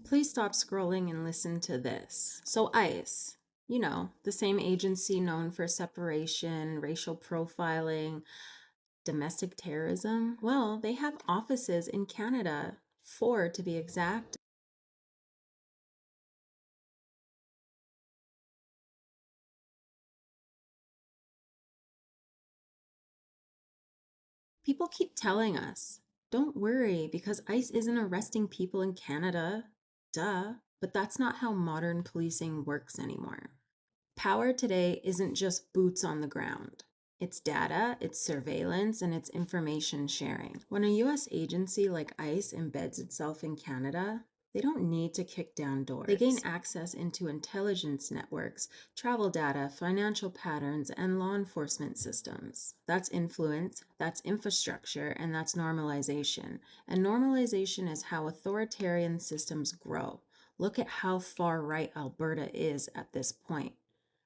Please stop scrolling and listen to this. So ICE, the same agency known for separation, racial profiling, domestic terrorism, well, they have offices in Canada, 4 to be exact. People keep telling us, don't worry, because ICE isn't arresting people in Canada. Duh. But that's not how modern policing works anymore. Power today isn't just boots on the ground. It's data, it's surveillance, and it's information sharing. When a US agency like ICE embeds itself in Canada, they don't need to kick down doors. They gain access into intelligence networks, travel data, financial patterns, and law enforcement systems. That's influence, that's infrastructure, and that's normalization. And normalization is how authoritarian systems grow. Look at how far right Alberta is at this point.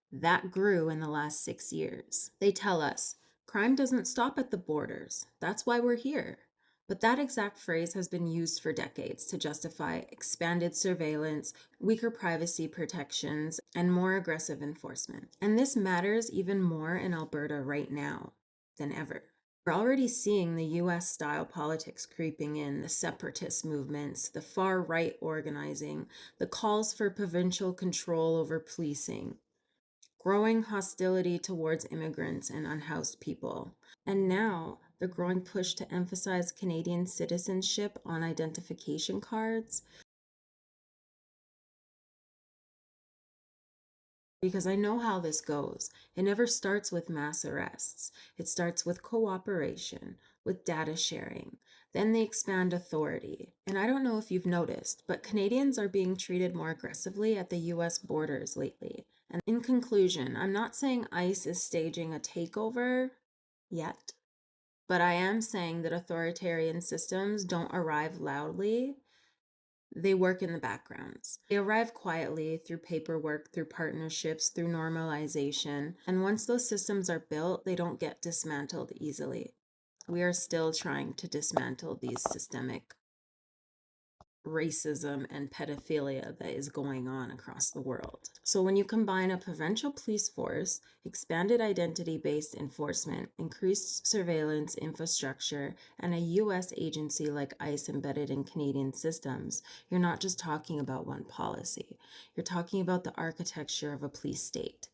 That grew in the last 6 years. They tell us, crime doesn't stop at the borders. That's why we're here. But that exact phrase has been used for decades to justify expanded surveillance, weaker privacy protections, and more aggressive enforcement. And this matters even more in Alberta right now than ever. We're already seeing the US-style politics creeping in, the separatist movements, the far-right organizing, the calls for provincial control over policing, growing hostility towards immigrants and unhoused people, and now the growing push to emphasize Canadian citizenship on identification cards. Because I know how this goes. It never starts with mass arrests. It starts with cooperation, with data sharing. Then they expand authority. And I don't know if you've noticed, but Canadians are being treated more aggressively at the US borders lately. And in conclusion, I'm not saying ICE is staging a takeover yet, but I am saying that authoritarian systems don't arrive loudly. They work in the backgrounds. They arrive quietly through paperwork, through partnerships, through normalization. And once those systems are built, they don't get dismantled easily. We are still trying to dismantle these systemic racism and pedophilia that is going on across the world. So when you combine a provincial police force, expanded identity-based enforcement, increased surveillance infrastructure, and a US agency like ICE embedded in Canadian systems, you're not just talking about one policy. You're talking about the architecture of a police state.